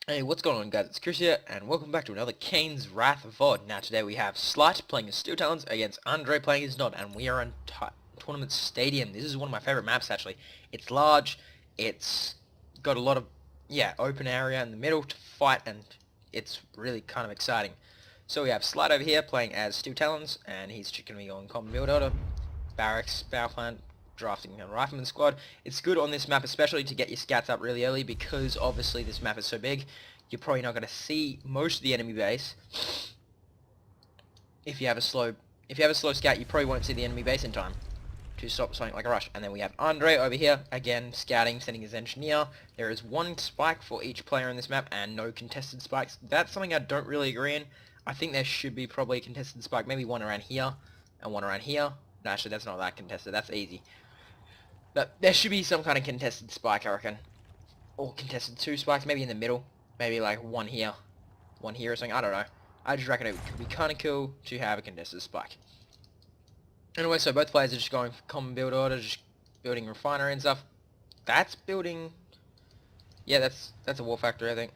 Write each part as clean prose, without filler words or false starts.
Hey, what's going on, guys? It's Chris here, and welcome back to another Kane's Wrath VoD. Now today we have Slight playing his Steel Talons against Andre playing his Nod, and we are on Tournament Stadium. This is one of my favorite maps, actually. It's large, it's got a lot of, open area in the middle to fight, and it's really kind of exciting. So we have Slight over here playing as Steel Talons, and he's going to be on common build order, barracks, power plant, drafting a rifleman squad. It's good on this map, especially to get your scouts up really early, because obviously this map is so big. You're probably not going to see most of the enemy base. If you have a slow scout, you probably won't see the enemy base in time to stop something like a rush. And then we have Andre over here, again scouting, sending his engineer. There is one spike for each player in this map and no contested spikes. That's something I don't really agree in. I think there should be probably a contested spike, maybe one around here and one around here. No, actually that's not that contested, that's easy. But there should be some kind of contested spike, I reckon. Or contested two spikes, maybe in the middle. Maybe like one here or something, I don't know. I just reckon it could be kind of cool to have a contested spike. Anyway, so both players are just going for common build order, just building refinery and stuff. That's building... Yeah, that's a war factory, I think.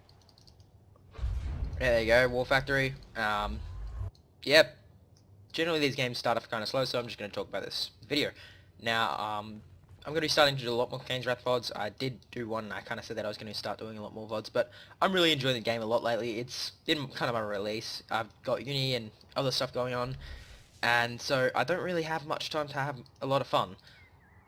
Yeah, there you go, war factory. Yep. Generally these games start off kind of slow, so I'm just going to talk about this video. Now, I'm going to be starting to do a lot more Kane's Wrath VODs. I did do one, and I kind of said that I was going to start doing a lot more VODs, but I'm really enjoying the game a lot lately. It's been kind of a release. I've got uni and other stuff going on, and so I don't really have much time to have a lot of fun.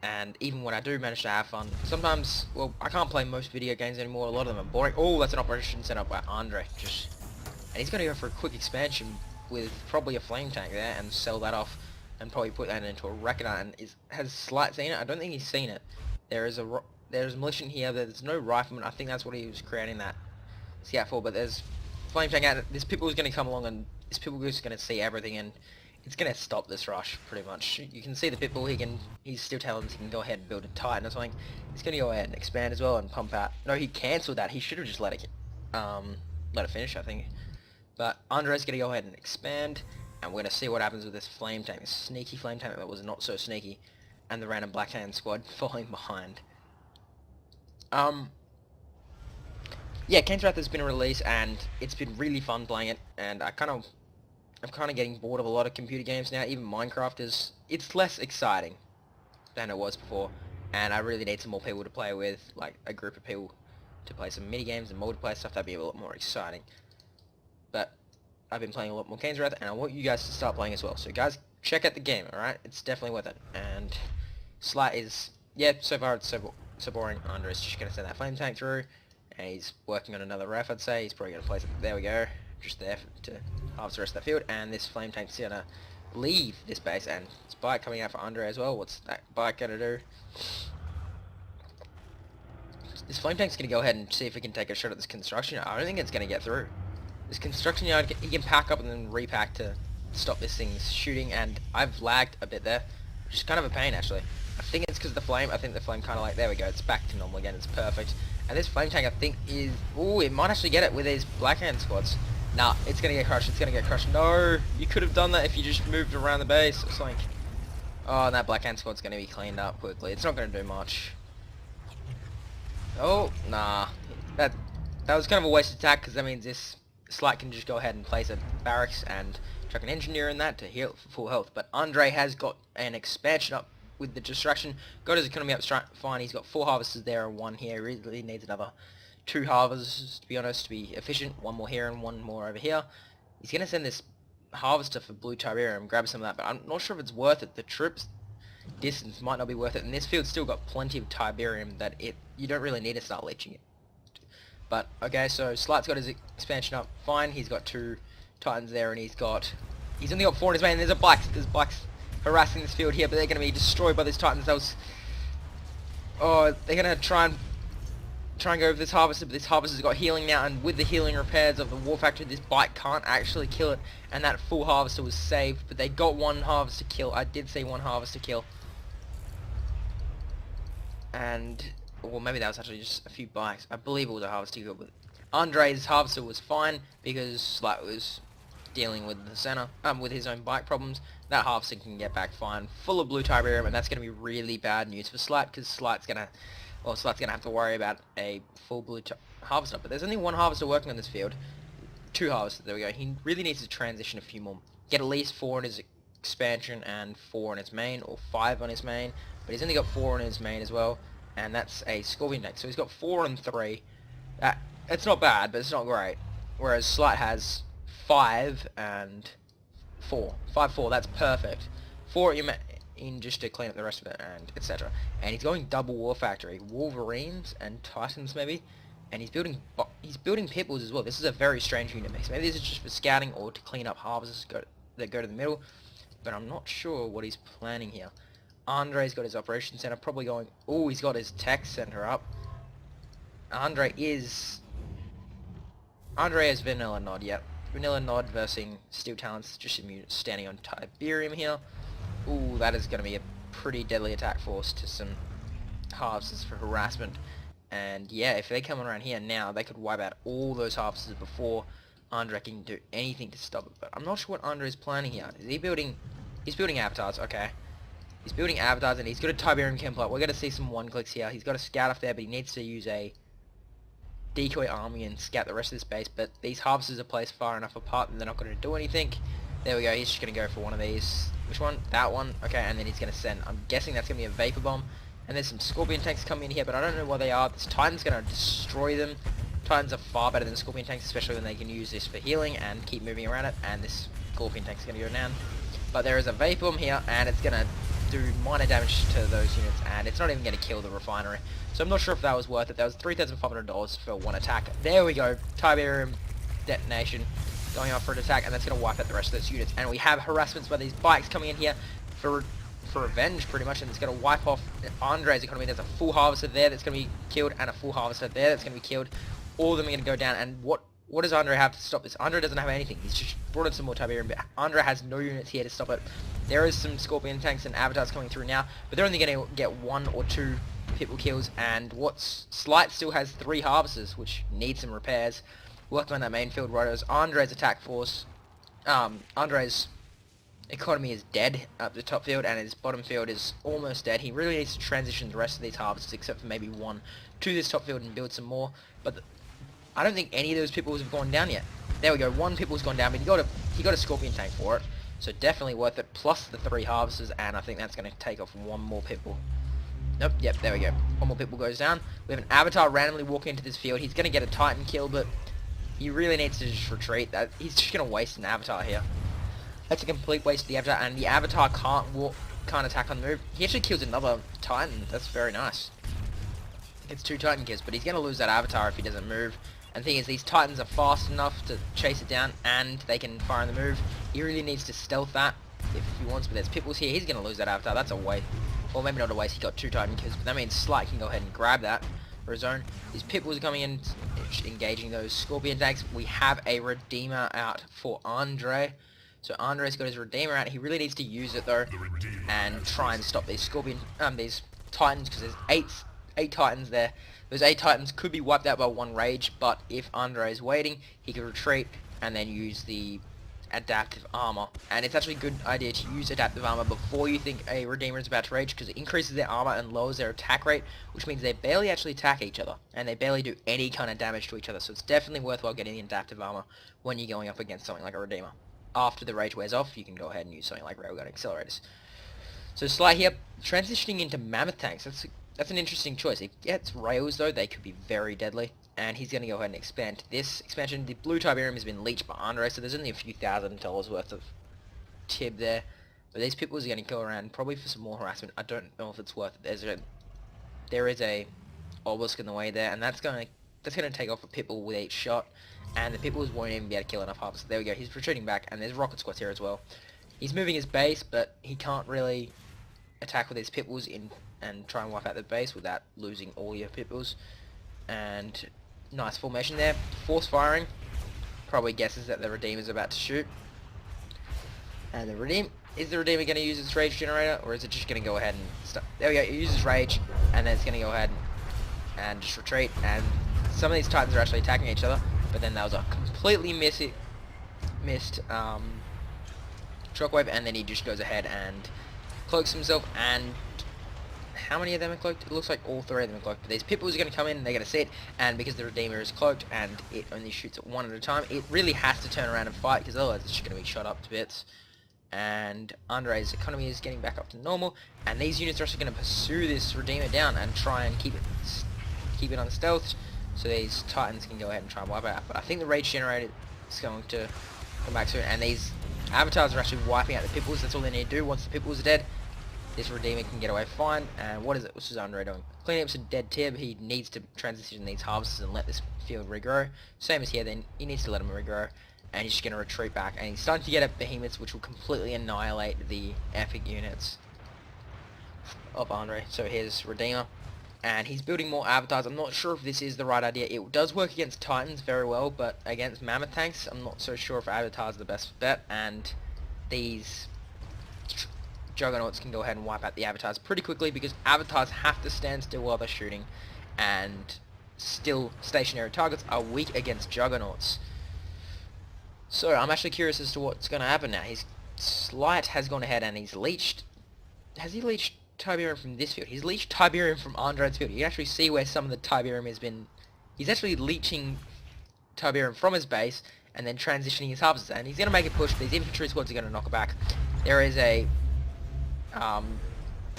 And even when I do manage to have fun, sometimes, well, I can't play most video games anymore. A lot of them are boring. Oh, that's an operation set up by Andre. And he's going to go for a quick expansion with probably a flame tank there and sell that off and probably put that into a Rakatan. And has Slight seen it? I don't think he's seen it. There's a militia here. There's no rifleman. I think that's what he was creating that scout for. But there's flame tank out. This people is going to come along, and this people is going to see everything, and it's going to stop this rush pretty much. You can see the pitbull. He's still telling us he can go ahead and build a Titan or something. He's going to go ahead and expand as well and pump out. No, he cancelled that. He should have just let it finish, I think. But Andre's going to go ahead and expand, and we're going to see what happens with this flame tank, this sneaky flame tank that was not so sneaky, and the random Black Hand squad falling behind. Yeah, Kane's Wrath has been released, and it's been really fun playing it, and I'm kind of getting bored of a lot of computer games now. Even Minecraft it's less exciting than it was before, and I really need some more people to play with, like a group of people to play some mini games and multiplayer stuff. That'd be a lot more exciting. But I've been playing a lot more Kane's Wrath, and I want you guys to start playing as well. So guys, check out the game, alright? It's definitely worth it. And Slight is, yeah, so far it's so boring. Andre's just going to send that flame tank through, and he's working on another ref, I'd say. He's probably going to place it, there we go, just there to harvest the rest of the field. And this flame tank's going to leave this base, and it's bike coming out for Andre as well. What's that bike going to do? This flame tank's going to go ahead and see if we can take a shot at this construction yard. I don't think it's going to get through. This construction yard, he can pack up and then repack to stop this thing's shooting, and I've lagged a bit there, which is kind of a pain actually. I think it's because of the flame. I think the flame kind of like, there we go, it's back to normal again, it's perfect. And this flame tank I think is, ooh, it might actually get it with these Black Hand squads. Nah, it's going to get crushed, it's going to get crushed. No, you could have done that if you just moved around the base or something. Oh, and that Black Hand squad's going to be cleaned up quickly. It's not going to do much. Oh, nah. That was kind of a wasted attack, because that means this Slight can just go ahead and place a barracks and chuck an engineer in that to heal for full health. But Andre has got an expansion up with the distraction. Got his economy up fine. He's got 4 harvesters there and 1 here. He really needs another 2 harvesters, to be honest, to be efficient. 1 more here and 1 more over here. He's going to send this harvester for blue Tiberium, grab some of that, but I'm not sure if it's worth it. The troops distance might not be worth it, and this field's still got plenty of Tiberium that you don't really need to start leeching it. But, okay, so Slight's got his expansion up fine. He's got 2 Titans there, and he's only got 4 in his main. There's Blacks harassing this field here, but they're going to be destroyed by these Titans. They're going to try and go over this harvester, but this harvester's got healing now, and with the healing repairs of the war factory, this bike can't actually kill it, and that full harvester was saved, but they got 1 harvester kill. I did see 1 harvester kill. And, well, maybe that was actually just a few bikes. I believe it was a harvester kill, but Andre's harvester was fine because Slight was dealing with the center, with his own bike problems. That harvester can get back fine, full of blue Tiberium, and that's going to be really bad news for Slight, because Slight's going to have to worry about a full blue harvester, but there's only one harvester working on this field. 2 harvesters, there we go. He really needs to transition a few more. Get at least 4 in his expansion and 4 on his main, or 5 on his main, but he's only got 4 on his main as well, and that's a Scorpion tank. So he's got 4 and 3. It's not bad, but it's not great. Whereas Slight has 5 and 4. 5, 4, that's perfect. 4 in just to clean up the rest of it, and etc. And he's going double War Factory, Wolverines and Titans maybe, and he's building Pitbulls as well. This is a very strange unit mix. Maybe this is just for scouting or to clean up harvests that go to the middle, but I'm not sure what he's planning here. Andre's got his operations center, probably going. Oh, he's got his tech center up. Andre has Vanilla Nod, yep. Vanilla Nod versus Steel Talents, just standing on Tiberium here. Ooh, that is going to be a pretty deadly attack force to some harvesters for harassment. And yeah, if they come around here now, they could wipe out all those harvesters before Andre can do anything to stop it. But I'm not sure what Andre is planning here. Is he building... He's building avatars, okay. He's building avatars and he's got a Tiberium Chem-Plot. We're going to see some one-clicks here. He's got a scout up there, but he needs to use a decoy army and scout the rest of this base. But these harvesters are placed far enough apart that they're not going to do anything. There we go, he's just going to go for one of these. Which one? That one. Okay, and then he's going to send... I'm guessing that's going to be a Vapor Bomb. And there's some Scorpion tanks coming in here, but I don't know what they are. This Titan's going to destroy them. Titans are far better than Scorpion tanks, especially when they can use this for healing and keep moving around it. And this Scorpion tank's going to go down. But there is a Vapor Bomb here, and it's going to do minor damage to those units, and it's not even going to kill the refinery. So I'm not sure if that was worth it. That was $3,500 for one attack. There we go. Tiberium detonation going off for an attack, and that's going to wipe out the rest of those units. And we have harassments by these bikes coming in here for revenge, pretty much, and it's going to wipe off Andre's economy. There's a full harvester there that's going to be killed, and a full harvester there that's going to be killed. All of them are going to go down, and what does Andre have to stop this? Andre doesn't have anything. He's just brought in some more Tiberium, but Andre has no units here to stop it. There is some Scorpion tanks and avatars coming through now, but they're only going to get 1 or 2 Pitbull kills, and Slight still has 3 harvesters, which need some repairs. Working on that main field, Rotos. Andre's attack force, Andre's economy is dead up the top field, and his bottom field is almost dead. He really needs to transition the rest of these harvesters, except for maybe 1, to this top field and build some more. But I don't think any of those Pitbulls have gone down yet. There we go, 1 Pitbull's gone down, but he got a Scorpion tank for it, so definitely worth it, plus the 3 harvesters, and I think that's going to take off 1 more Pitbull. Nope, yep, there we go. 1 more Pitbull goes down. We have an Avatar randomly walking into this field. He's going to get a Titan kill, but he really needs to just retreat. He's just going to waste an Avatar here. That's a complete waste of the Avatar, and the Avatar can't attack on the move. He actually kills another Titan. That's very nice. Gets 2 Titan kills, but he's going to lose that Avatar if he doesn't move. And the thing is, these Titans are fast enough to chase it down, and they can fire in the move. He really needs to stealth that if he wants, but there's Pitbulls here. He's going to lose that Avatar. That's a waste. Or maybe not a waste. He got 2 Titan kills, but that means Slight can go ahead and grab that for his own. These Pitbulls are coming in, engaging those Scorpion tanks. We have a Redeemer out for Andre. So Andre's got his Redeemer out. He really needs to use it though, and try and stop these these Titans, because there's 8 Titans there. Those 8 Titans could be wiped out by 1 Rage, but if Andre is waiting, he could retreat and then use the adaptive armor. And it's actually a good idea to use adaptive armor before you think a Redeemer is about to rage, because it increases their armor and lowers their attack rate, which means they barely actually attack each other, and they barely do any kind of damage to each other. So it's definitely worthwhile getting the adaptive armor when you're going up against something like a Redeemer. After the rage wears off, you can go ahead and use something like Railgun Accelerators. So Sly here, transitioning into Mammoth tanks. That's an interesting choice. If he gets rails though, they could be very deadly. And he's going to go ahead and expand this expansion. The blue Tiberium has been leached by Andre, so there's only a few $1,000s worth of tib there. But these Pitbulls are going to go around probably for some more harassment. I don't know if it's worth it. There is a obelisk in the way there, and that's going to take off a Pitbull with each shot. And the Pitbulls won't even be able to kill enough harvesters. There we go. He's retreating back, and there's rocket squads here as well. He's moving his base, but he can't really attack with his Pitbulls and try and wipe out the base without losing all your Pitbulls. And nice formation there. Force firing. Probably guesses that the Redeemer's about to shoot. And is the Redeemer going to use its rage generator, or is it just going to go ahead and start? There we go. It uses rage, and then it's going to go ahead and just retreat. And some of these Titans are actually attacking each other, but then that was a completely missed shockwave, and then he just goes ahead and cloaks himself and how many of them are cloaked? It looks like all 3 of them are cloaked. But these pit bulls are going to come in, they're going to sit, and because the Redeemer is cloaked and it only shoots at 1 at a time, it really has to turn around and fight, because otherwise it's just going to be shot up to bits. And Andre's economy is getting back up to normal, and these units are actually going to pursue this Redeemer down and try and keep it on stealth, so these Titans can go ahead and try and wipe it out. But I think the Rage Generator is going to come back soon, and these Avatars are actually wiping out the pit bulls. That's all they need to do. Once the pit bulls are dead, this Redeemer can get away fine. And what is it? What's Andre doing? Cleaning up some dead tib. He needs to transition these harvests and let this field regrow. Same as here, then he needs to let them regrow. And he's just going to retreat back. And he's starting to get at behemoths, which will completely annihilate the epic units of Andre. So here's Redeemer. And he's building more avatars. I'm not sure if this is the right idea. It does work against Titans very well, but against Mammoth tanks, I'm not so sure if avatars are the best bet. And these Juggernauts can go ahead and wipe out the avatars pretty quickly, because avatars have to stand still while they're shooting, and still stationary targets are weak against Juggernauts. So I'm actually curious as to what's going to happen now. His Slight has gone ahead and he's leached. Has he leached Tiberium from this field? He's leached Tiberium from Android's field. You can actually see where some of the Tiberium has been. He's actually leeching Tiberium from his base and then transitioning his harvests, and he's going to make a push. These infantry squads are going to knock it back. There is a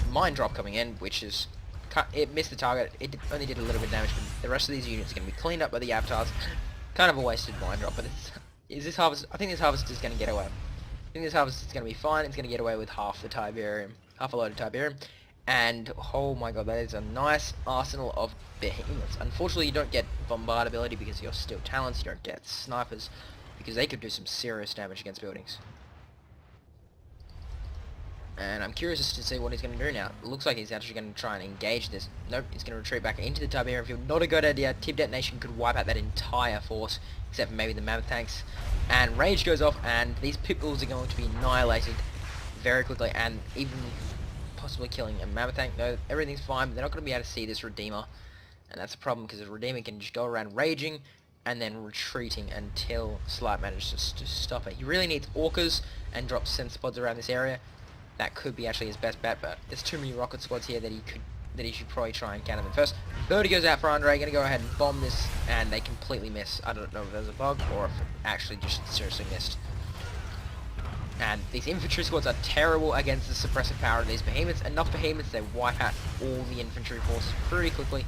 mine drop coming in, which is... It missed the target. It only did a little bit of damage, but the rest of these units are going to be cleaned up by the avatars. Kind of a wasted mine drop, but is this harvest... I think this harvest is going to get away. I think this harvest is going to be fine. It's going to get away with half the Tiberium. Half a load of Tiberium. And, oh my god, that is a nice arsenal of behemoths. Unfortunately, you don't get bombardability because you're still talents. You don't get snipers because they could do some serious damage against buildings. And I'm curious as to see what he's going to do now. It looks like he's actually going to try and engage this. Nope, he's going to retreat back into the Tiberium field. Not a good idea. Tib detonation could wipe out that entire force, except for maybe the Mammoth tanks. And Rage goes off, and these pit bulls are going to be annihilated very quickly, and even possibly killing a Mammoth tank. No, everything's fine, but they're not going to be able to see this Redeemer. And that's a problem, because the Redeemer can just go around raging and then retreating until Slight manages to stop it. He really needs Orcas and drop sense pods around this area. That could be actually his best bet, but there's too many rocket squads here that he should probably try and counter them first. VoD goes out for Andre, gonna go ahead and bomb this, and they completely miss. I don't know if there's a bug or if it actually just seriously missed. And these infantry squads are terrible against the suppressive power of these behemoths. Enough behemoths, they wipe out all the infantry forces pretty quickly.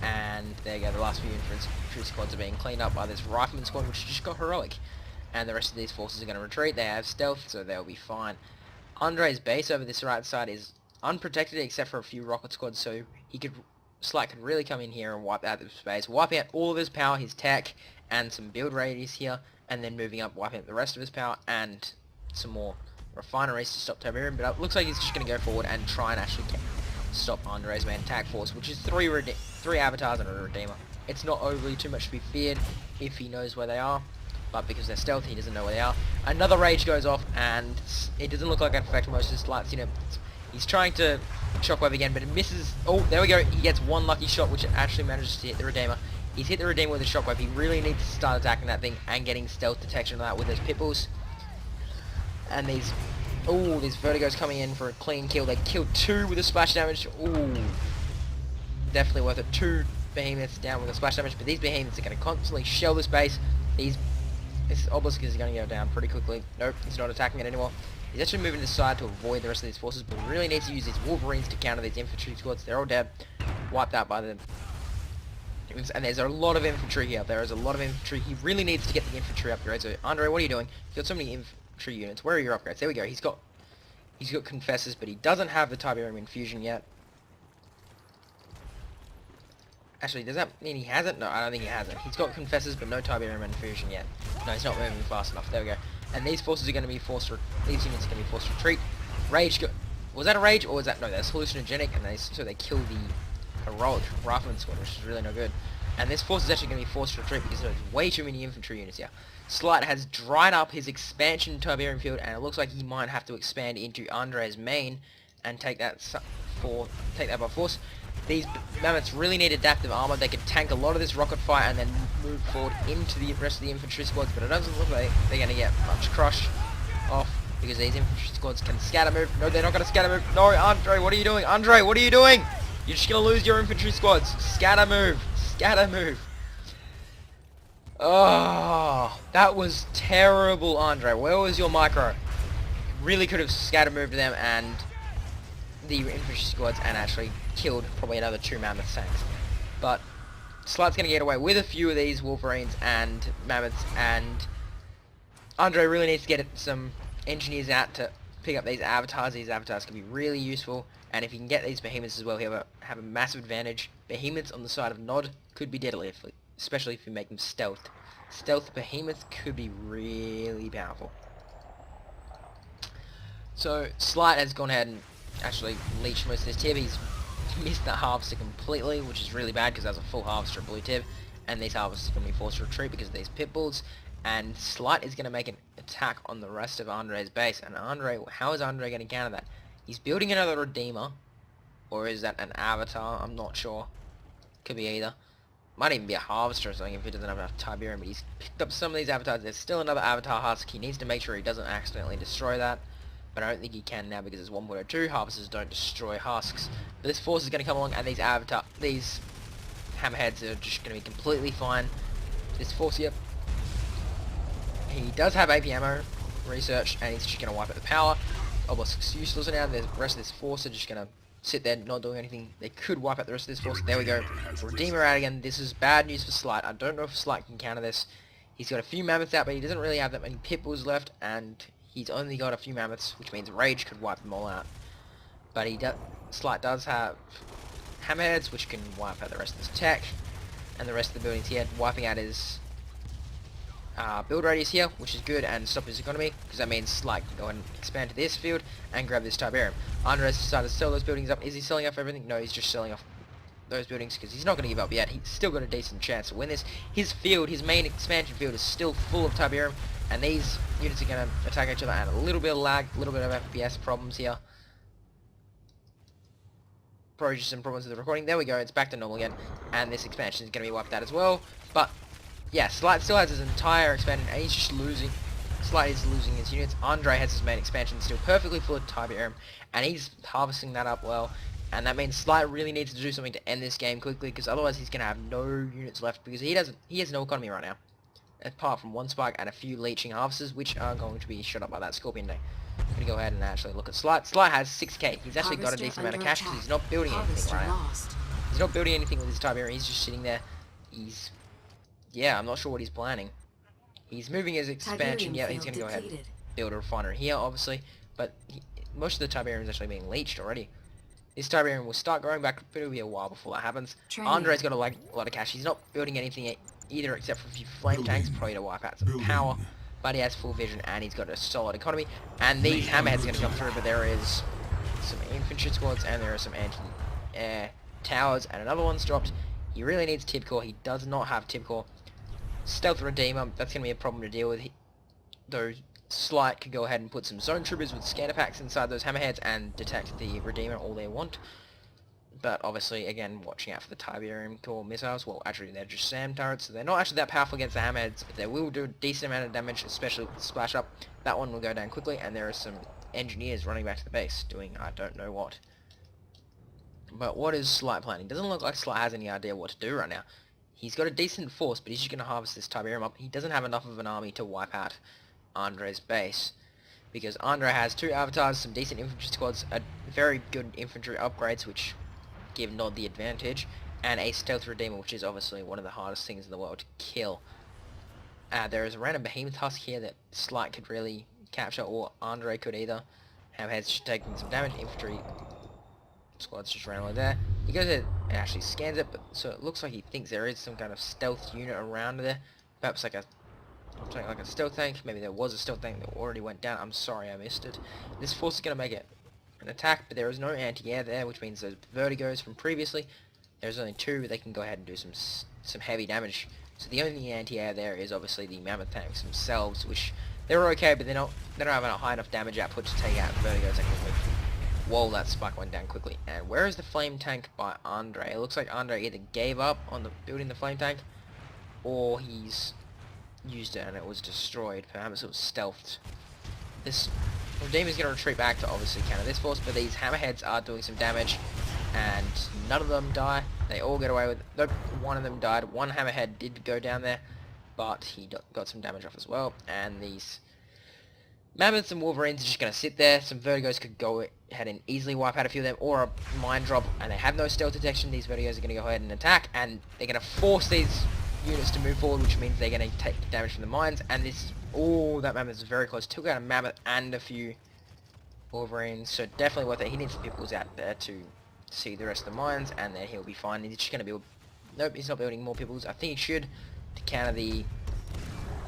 And there you go, the last few infantry squads are being cleaned up by this rifleman squad, which just got heroic. And the rest of these forces are going to retreat. They have stealth, so they'll be fine. Andre's base over this right side is unprotected except for a few rocket squads, so Slight could really come in here and wipe out the space, wiping out all of his power, his tech, and some build radius here, and then moving up, wiping out the rest of his power, and some more refineries to stop Tiberium. But it looks like he's just going to go forward and try and actually stop Andre's main attack force, which is three avatars and a Redeemer. It's not overly too much to be feared if he knows where they are, but because they're stealthy, he doesn't know where they are. Another Rage goes off, and it doesn't look like it affects most of his Slights. You know, he's trying to shockwave again, but it misses. Oh, there we go. He gets one lucky shot, which actually manages to hit the Redeemer. He's hit the Redeemer with a shockwave. He really needs to start attacking that thing and getting stealth detection on that with those pit bulls. And these Vertigos coming in for a clean kill. They killed 2 with a splash damage. Ooh, definitely worth it. 2 behemoths down with a splash damage, but these behemoths are going to constantly shell this base. This obelisk is going to go down pretty quickly. Nope, he's not attacking it anymore. He's actually moving to the side to avoid the rest of these forces, but he really needs to use these Wolverines to counter these infantry squads. They're all dead. Wiped out by the... And there's a lot of infantry here. There is a lot of infantry. He really needs to get the infantry upgrades. So, Andre, what are you doing? You've got so many infantry units. Where are your upgrades? There we go. He's got Confessors, but he doesn't have the Tiberium Infusion yet. Actually, does that mean he hasn't? No, I don't think he hasn't. He's got Confessors, but no Tiberium Infusion yet. No, he's not moving fast enough. There we go. And these forces are going to be forced to... These units are going to be forced to retreat. Rage... Was that a Rage, or was that... No, that's hallucinogenic, and so they kill the heroic Rifleman squad, which is really no good. And this force is actually going to be forced to retreat because there's way too many infantry units here. Slight has dried up his expansion Tiberium field, and it looks like he might have to expand into Andre's main and take that by force. These mammoths really need adaptive armor. They can tank a lot of this rocket fire and then move forward into the rest of the infantry squads, but it doesn't look like they're going to get much crush off because these infantry squads can scatter move. No, they're not going to scatter move. No, Andre, what are you doing? Andre, what are you doing? You're just going to lose your infantry squads. Scatter move. Scatter move. Oh, that was terrible, Andre. Where was your micro? Really could have scatter moved them and the infantry squads and actually killed probably another 2 mammoth tanks. But Slight's going to get away with a few of these Wolverines and mammoths, and Andre really needs to get some engineers out to pick up these avatars. These avatars can be really useful, and if you can get these behemoths as well, he'll have a massive advantage. Behemoths on the side of Nod could be deadly, especially if you make them stealth. Stealth behemoths could be really powerful. So Slight has gone ahead and actually leached most of this tib. He's missed the harvester completely, which is really bad because that's a full harvester of blue tib, and these harvesters are going to be forced to retreat because of these pit bulls. And Slight is going to make an attack on the rest of Andre's base. And Andre, how is Andre going to counter that? He's building another Redeemer, or is that an Avatar? I'm not sure. Could be either. Might even be a Harvester or something if he doesn't have enough Tiberium, but he's picked up some of these Avatars. There's still another Avatar Husk. He needs to make sure he doesn't accidentally destroy that, but I don't think he can now because it's 1.02. Harvesters don't destroy Husks. But this force is going to come along, and these Hammerheads are just going to be completely fine. This force here, he does have AP ammo research, and he's just going to wipe out the power. Obelisks useless now. The rest of this force are just going to sit there not doing anything. They could wipe out the rest of this force. There we go. Redeemer out again. This is bad news for Slight. I don't know if Slight can counter this. He's got a few mammoths out, but he doesn't really have that many pit bulls left, and he's only got a few mammoths, which means Rage could wipe them all out. But Slight does have Hammerheads, which can wipe out the rest of his tech, and the rest of the buildings here, wiping out his build radius here, which is good, and stop his economy, because that means Slight can go and expand to this field and grab this Tiberium. Andres decided to sell those buildings up. Is he selling off everything? No, he's just selling off those buildings because he's not going to give up yet. He's still got a decent chance to win this. His field, his main expansion field, is still full of Tiberium, and these units are going to attack each other, and a little bit of lag, a little bit of FPS problems here. Probably just some problems with the recording. There we go, it's back to normal again, and this expansion is going to be wiped out as well. But yeah, Slight still has his entire expansion, and he's just losing. Slight is losing his units. Andre has his main expansion still perfectly full of Tiberium, and he's harvesting that up well. And that means Slight really needs to do something to end this game quickly, because otherwise he's going to have no units left, because he has no economy right now, apart from one spike and a few leeching harvesters, which are going to be shut up by that Scorpion Day. I'm going to go ahead and actually look at Slight. Slight has 6k. He's actually got a decent amount of cash because he's not building anything right now. He's not building anything with his Tiberium. He's just sitting there. Yeah, I'm not sure what he's planning. He's moving his expansion. Yeah, he's going to go ahead and build a refinery here, obviously. But most of the Tiberium is actually being leached already. This Tiberium will start growing back, but it'll be a while before that happens. Andre's got a lot of cash. He's not building anything either except for a few flame tanks, probably to wipe out some power. But he has full vision, and he's got a solid economy. And these Hammerheads are going to come through, but there is some infantry squads, and there are some anti-air towers, and another one's dropped. He really needs Tib Core. He does not have Tib Core. Stealth Redeemer, that's going to be a problem to deal with. Though Slight could go ahead and put some zone troopers with scanner packs inside those Hammerheads and detect the Redeemer all they want. But obviously, again, watching out for the Tiberium Core missiles. Well, actually, they're just SAM turrets, so they're not actually that powerful against the Hammerheads. They will do a decent amount of damage, especially with the splash up. That one will go down quickly, and there are some engineers running back to the base, doing I don't know what. But what is Slight planning? Doesn't look like Slight has any idea what to do right now. He's got a decent force, but he's just going to harvest this Tiberium up. He doesn't have enough of an army to wipe out Andre's base, because Andre has 2 avatars, some decent infantry squads, a very good infantry upgrades, which give Nod the advantage, and a Stealth Redeemer, which is obviously one of the hardest things in the world to kill. There is a random Behemoth Husk here that Slight could really capture, or Andre could either. Hammerhead's just taking some damage. Infantry squad's just randomly there. He goes ahead and actually scans it, but so it looks like he thinks there is some kind of stealth unit around there. Perhaps like a stealth tank. Maybe there was a stealth tank that already went down. I'm sorry I missed it. This force is going to make it an attack, but there is no anti-air there, which means those vertigos from previously, there's only 2, but they can go ahead and do some heavy damage. So the only anti-air there is obviously the mammoth tanks themselves, which they're okay, but they don't have a high enough damage output to take out vertigos that quickly. Whoa, that spike went down quickly. And where is the flame tank by Andre? It looks like Andre either gave up on building the flame tank, or he's used it and it was destroyed. Perhaps it was stealthed. Redeemer's going to retreat back to obviously counter this force, but these hammerheads are doing some damage, and none of them die. They all get away with... Nope, one of them died. One hammerhead did go down there, but he got some damage off as well, and these mammoths and wolverines are just going to sit there. Some vertigos could go ahead and easily wipe out a few of them, or a mine drop, and they have no stealth detection. These vertigos are going to go ahead and attack, and they're going to force these units to move forward, which means they're going to take damage from the mines, and this... Oh, that mammoth is very close. Took out a mammoth and a few wolverines, so definitely worth it. He needs some peoples out there to see the rest of the mines, and then he'll be fine. He's just going to build... Nope, he's not building more peoples. I think he should, to counter the...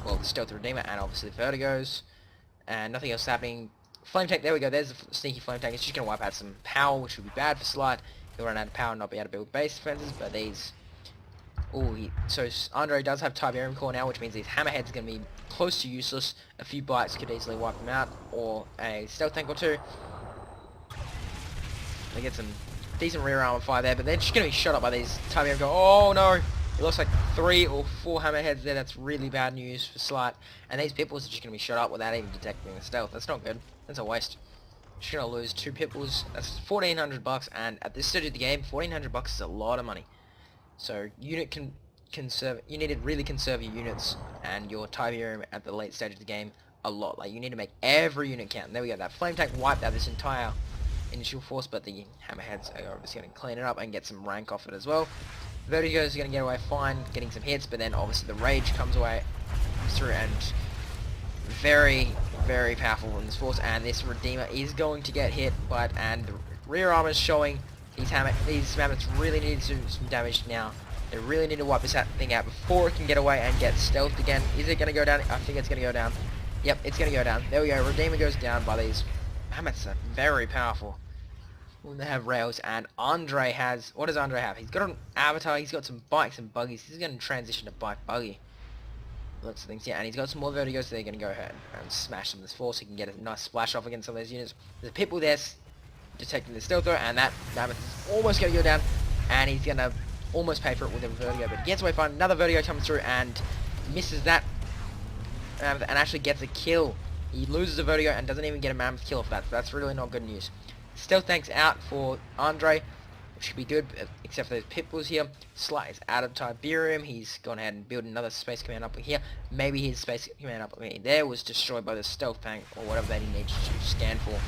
Well, the Stealth Redeemer, and obviously the Vertigos. And nothing else happening. Flame Tank, there we go. There's the sneaky Flame Tank. It's just going to wipe out some power, which would be bad for Slight. He'll run out of power and not be able to build base defenses, but these... Oh, so Andre does have Tiberium Core now, which means these hammerheads are going to be close to useless. A few bites could easily wipe them out, or a stealth tank or two. They get some decent rear armor fire there, but they're just going to be shot up by these Tiberium Core. Oh no! It looks like 3 or 4 hammerheads there. That's really bad news for Slight. And these pipples are just going to be shot up without even detecting the stealth. That's not good. That's a waste. Just going to lose 2 pipples. That's $1,400, and at this stage of the game, $1,400 is a lot of money. So unit can conserve. You need to really conserve your units and your Tiberium at the late stage of the game a lot. Like, you need to make every unit count. And there we go. That Flame Tank wiped out this entire initial force, but the hammerheads are obviously going to clean it up and get some rank off it as well. Vertigo's going to get away fine, getting some hits, but then obviously the Rage comes through, and very, very powerful in this force. And this Redeemer is going to get hit, and the rear armor is showing. These mammoths really need to do some damage now. They really need to wipe this thing out before it can get away and get stealthed again. Is it going to go down? I think it's going to go down. Yep, it's going to go down. There we go. Redeemer goes down by these mammoths. Are very powerful. When they have rails, and Andre has... What does Andre have? He's got an avatar. He's got some bikes and buggies. He's going to transition to bike buggy. Lots of things, yeah. And he's got some more vertigos, so they're going to go ahead and smash some of this force. He can get a nice splash off against some of those units. There's a people there detecting the stealth throw, and that mammoth is almost going to go down, and he's going to almost pay for it with a vertigo, but he gets away fine. Another vertigo comes through and misses that mammoth and actually gets a kill. He loses a vertigo and doesn't even get a mammoth kill off that. That's really not good news. Stealth tank's out for Andre, which should be good, except for those pitbulls here. Slight is out of Tiberium. He's gone ahead and built another space command up here. Maybe his space command up there was destroyed by the stealth tank or whatever that he needs to scan for.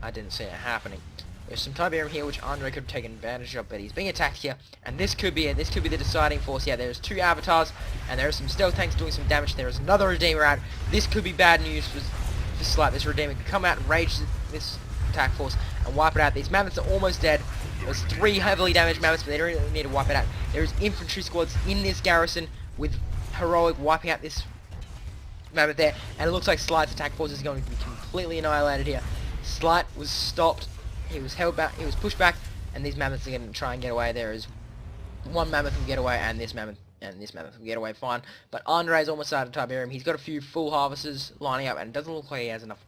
I didn't see it happening. There's some Tiberium here which Andre could have taken advantage of, but he's being attacked here, and this could be it. This could be the deciding force. Yeah, there's 2 avatars, and there are some stealth tanks doing some damage. There is another Redeemer out. This could be bad news for Slight. This Redeemer could come out and rage this attack force and wipe it out. These mammoths are almost dead. There's 3 heavily damaged mammoths, but they don't really need to wipe it out. There is infantry squads in this garrison with Heroic wiping out this mammoth there, and it looks like Slight's attack force is going to be completely annihilated here. Slight was stopped. He was held back. He was pushed back, and these mammoths are going to try and get away. There is 1 mammoth will get away, and this mammoth will get away fine. But Andre's almost out of Tiberium. He's got a few full harvesters lining up, and it doesn't look like he has enough.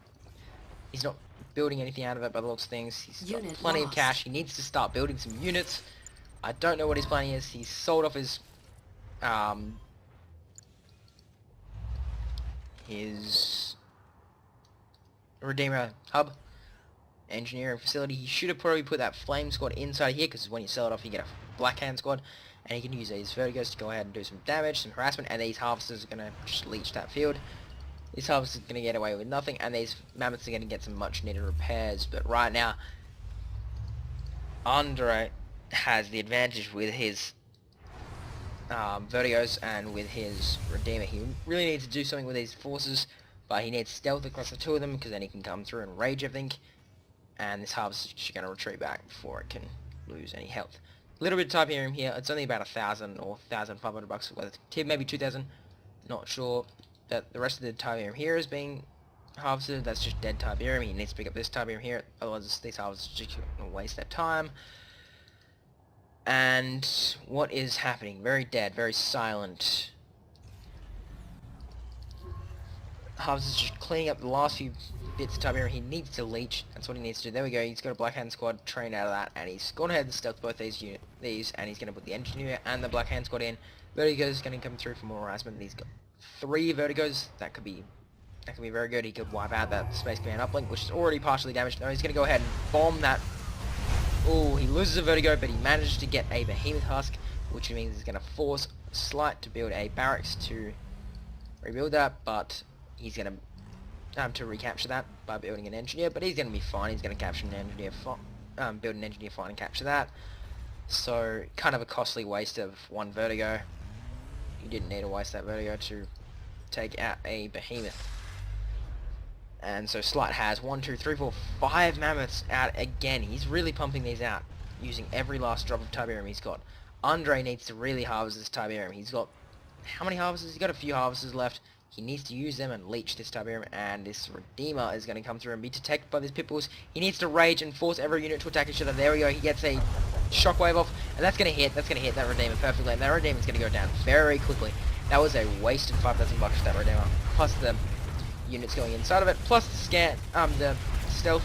He's not building anything out of it by the looks of things. He's got plenty of cash. He needs to start building some units. I don't know what his plan is. He's sold off his Redeemer hub engineering facility. He should have probably put that flame squad inside here, because when you sell it off you get a black hand squad, and he can use these vertigos to go ahead and do some damage, some harassment, and these harvesters are going to just leech that field. This harvester is going to get away with nothing, and these mammoths are going to get some much needed repairs. But right now Andre has the advantage with his vertigos and with his Redeemer. He really needs to do something with these forces, but he needs stealth across the 2 of them, because then he can come through and rage everything. And this harvest is just going to retreat back before it can lose any health. A little bit of Tiberium here. It's only about 1,000 or $1,500 worth. Maybe 2,000. Not sure. That the rest of the Tiberium here is being harvested. That's just dead Tiberium. He needs to pick up this Tiberium here. Otherwise, these harvesters are just going to waste their time. And what is happening? Very dead. Very silent. Harvester's just cleaning up the last few bits of Tiberium. He needs to leech. That's what he needs to do. There we go. He's got a Black Hand Squad trained out of that, and he's gone ahead and stealth both these, and he's going to put the Engineer and the Black Hand Squad in. Vertigo's going to come through for more harassment. He's got 3 Vertigos. That could be That can be very good. He could wipe out that Space Command uplink, which is already partially damaged. No, he's going to go ahead and bomb that. Oh, he loses a Vertigo, but he manages to get a Behemoth Husk, which means he's going to force Slight to build a barracks to rebuild that, but he's going to recapture that by building an Engineer, but he's going to be fine. He's going to capture an Engineer, build an Engineer fine and capture that. So, kind of a costly waste of one Vertigo. You didn't need to waste that Vertigo to take out a Behemoth. And so Slight has 1, 2, 3, 4, 5 Mammoths out again. He's really pumping these out, using every last drop of Tiberium he's got. Andre needs to really harvest this Tiberium. He's got, how many harvesters? He's got a few harvesters left. He needs to use them and leech this Tiberium, and this Redeemer is going to come through and be detected by these Pitbulls. He needs to rage and force every unit to attack each other. There we go. He gets a shockwave off, and that's going to hit that Redeemer perfectly, and that Redeemer is going to go down very quickly. That was a wasted $5,000 for that Redeemer, plus the units going inside of it, plus the stealth,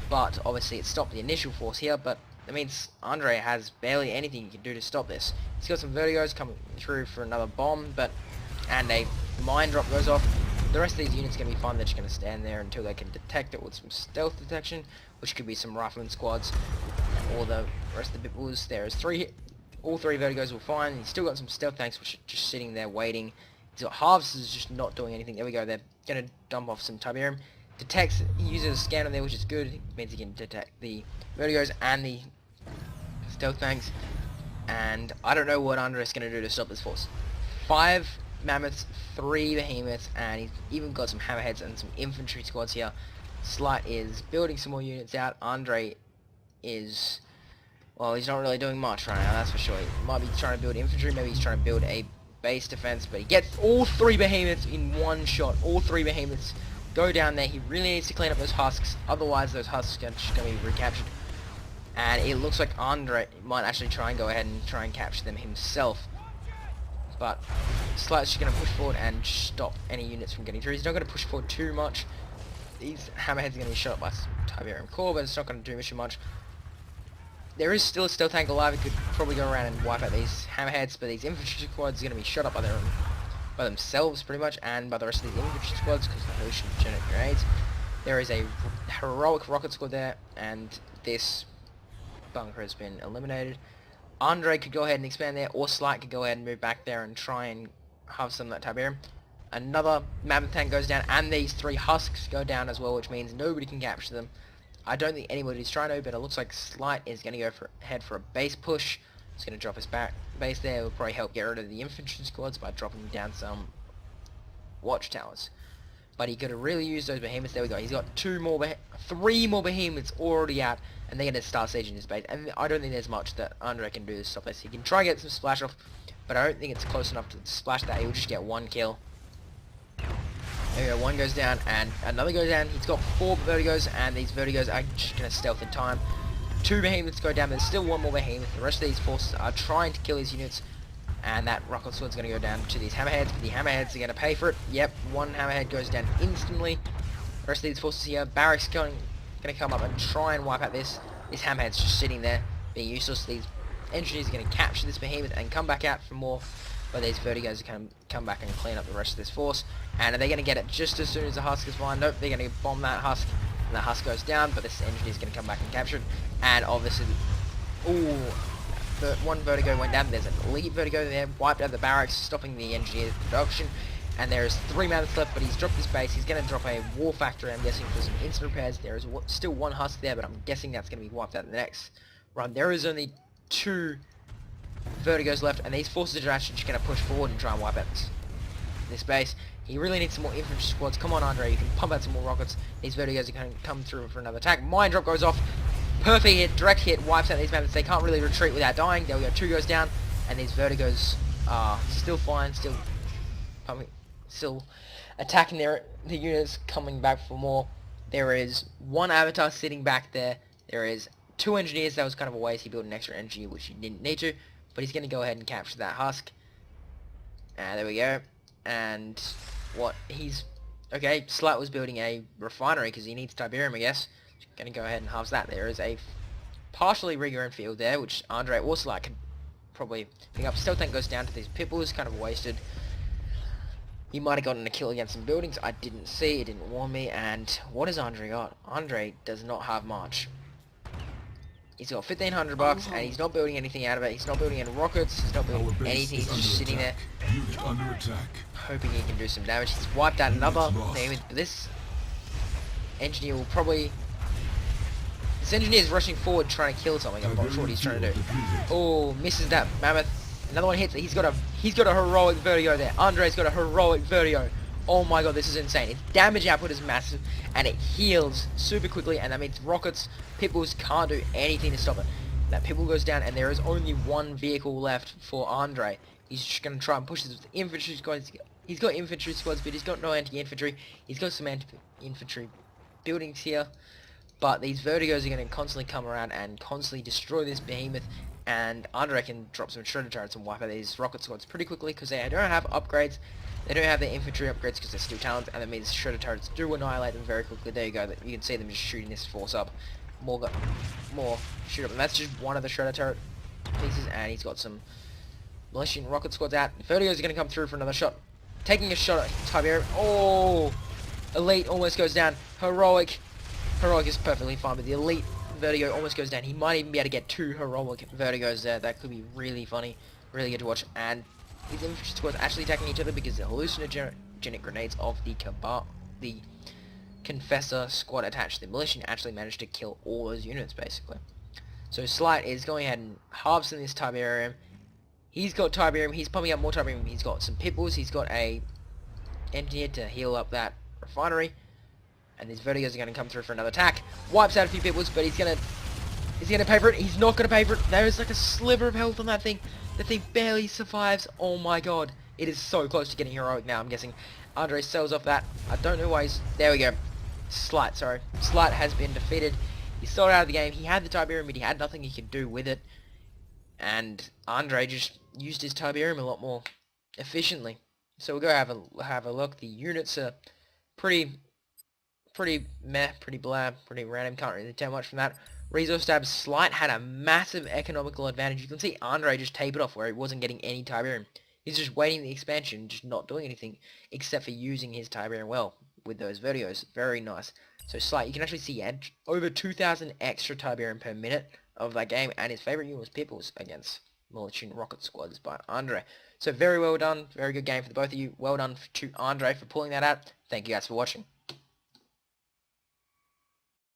but obviously it stopped the initial force here, but that means Andre has barely anything he can do to stop this. He's got some Vertigos coming through for another bomb, and a mine drop goes off. The rest of these units are going to be fine. They're just going to stand there until they can detect it with some stealth detection, which could be some rifleman squads, or the rest of the Bitbulls. There is all three Vertigos were fine. He's still got some stealth tanks which are just sitting there waiting. He's got harvesters just not doing anything. There we go. They're going to dump off some Tiberium. Detects, he uses a scanner there, which is good. It means he can detect the Vertigos and the stealth tanks. And I don't know what Andre's going to do to stop this force. 5 Mammoths, 3 Behemoths, and he's even got some Hammerheads and some infantry squads here. Slight is building some more units out. Andre is, well, he's not really doing much right now, that's for sure. He might be trying to build infantry, maybe he's trying to build a base defense, but he gets all 3 Behemoths in one shot. All 3 Behemoths go down there. He really needs to clean up those husks, otherwise those husks are just going to be recaptured. And it looks like Andre might actually try and go ahead and try and capture them himself. But Slight's just going to push forward and stop any units from getting through. He's not going to push forward too much. These Hammerheads are going to be shot by Tiberium Core, but it's not going to do too much. There is still a stealth tank alive. It could probably go around and wipe out these Hammerheads, but these infantry squads are going to be shot up by themselves pretty much, and by the rest of these infantry squads because the hallucinogenic grenades. There is a heroic rocket squad there, and this bunker has been eliminated. Andre could go ahead and expand there, or Slight could go ahead and move back there and try and harvest some of that Tiberium. Another Mammoth tank goes down, and these 3 husks go down as well, which means nobody can capture them. I don't think anybody's trying to, but it looks like Slight is going to go head for a base push. He's going to drop his base there. It will probably help get rid of the infantry squads by dropping down some watchtowers. But he could have really used those Behemoths. There we go. He's got 3 more Behemoths already out, and they're going to start sieging his base. And I don't think there's much that Andre can do to stop this. He can try and get some splash off, but I don't think it's close enough to splash that. He'll just get 1 kill. There we go, 1 goes down, and another goes down. He's got 4 Vertigos, and these Vertigos are just going to stealth in time. 2 Behemoths go down, there's still 1 more Behemoth. The rest of these forces are trying to kill these units, and that rocket sword's going to go down to these Hammerheads, but the Hammerheads are going to pay for it. Yep, 1 Hammerhead goes down instantly. The rest of these forces here, Barracks going to come up and try and wipe out this. This Hammerhead's just sitting there, being useless. These engineers are going to capture this Behemoth and come back out for more. But these Vertigos are going to come back and clean up the rest of this force. And are they going to get it just as soon as the Husk is fine? Nope, they're going to bomb that Husk. And the Husk goes down, but this engineer is going to come back and capture it. And obviously, ooh, the 1 Vertigo went down. There's an elite Vertigo there, wiped out the barracks, stopping the engineer's production. And there's 3 Mammoths left, but he's dropped his base. He's going to drop a war factory, I'm guessing, for some instant repairs. There is still 1 Husk there, but I'm guessing that's going to be wiped out in the next run. There is only 2 Vertigos left, and these forces are actually just going to push forward and try and wipe out this base. He really needs some more infantry squads. Come on, Andre, you can pump out some more rockets. These Vertigos are going to come through for another attack. Mine drop goes off. Perfect hit, direct hit, wipes out these Mammoths. They can't really retreat without dying. There we go, 2 goes down, and these Vertigos are still fine, still pumping, still attacking the units, coming back for more. There is 1 Avatar sitting back there. There is 2 engineers. That was kind of a waste. He built an extra engineer, which he didn't need to. But he's going to go ahead and capture that Husk. There we go. And what he's... Okay, Slight was building a refinery because he needs Tiberium, I guess. Going to go ahead and harvest that. There is a partially regrown field there, which Andre or Slight could probably pick up. Stealth tank goes down to these Pitbulls, kind of wasted. He might have gotten a kill against some buildings. I didn't see. It didn't warn me. And what has Andre got? Andre does not have much. He's got 1,500 bucks, and he's not building anything out of it. He's not building any rockets. He's not building anything. He's just sitting there, hoping he can do some damage. He's wiped out another thing with this. Engineer will probably... This engineer is rushing forward trying to kill something. I'm not sure what he's trying to do. Oh, misses that mammoth. Another one hits it. He's got a heroic vertigo there. Andre's got a heroic vertigo. Oh my god, this is insane. Its damage output is massive, and it heals super quickly, and that means rockets, pitbulls can't do anything to stop it. That pitbull goes down, and there is only one vehicle left for Andre. He's just going to try and push this with infantry squads. He's got infantry squads, but he's got no anti-infantry. He's got some anti-infantry buildings here, but these vertigos are going to constantly come around and constantly destroy this behemoth, and Andre can drop some shredder turrets and wipe out these rocket squads pretty quickly because they don't have upgrades. They don't have their infantry upgrades because they're still talents, and that means shredder turrets do annihilate them very quickly. There you go. You can see them just shooting this force up. More shoot up, and that's just one of the shredder turret pieces, and he's got some militia rocket squads out. Vertigo's are going to come through for another shot. Taking a shot at Tiberium. Oh! Elite almost goes down. Heroic is perfectly fine, but the Elite Vertigo almost goes down. He might even be able to get 2 heroic Vertigos there. That could be really funny, really good to watch. And his infantry squads actually attacking each other because the hallucinogenic grenades of the Confessor squad attached to the militia actually managed to kill all those units, basically. So Slight is going ahead and harvesting this Tiberium. He's got Tiberium. He's pumping up more Tiberium. He's got some pitbulls. He's got a engineer to heal up that refinery. And these Vertigos are going to come through for another attack. Wipes out a few pitbulls, but he's going to pay for it. He's not going to pay for it. There is like a sliver of health on that thing. The thing barely survives. Oh my god. It is so close to getting heroic now, I'm guessing. Andre sells off that. I don't know why he's... There we go. Slight, sorry. Slight has been defeated. He's sold out of the game. He had the Tiberium, but he had nothing he could do with it. And Andre just used his Tiberium a lot more efficiently. So we'll go have a look. The units are pretty meh, pretty blah, pretty random. Can't really tell much from that. Resource tab, Slight had a massive economical advantage. You can see Andre just tapered off where he wasn't getting any Tiberium. He's just waiting the expansion, just not doing anything except for using his Tiberium well with those Vertigos. Very nice. So Slight, you can actually see he had over 2,000 extra Tiberium per minute of that game, and his favorite unit was Peoples against Militia Rocket Squads by Andre. So very well done, very good game for the both of you. Well done to Andre for pulling that out. Thank you guys for watching.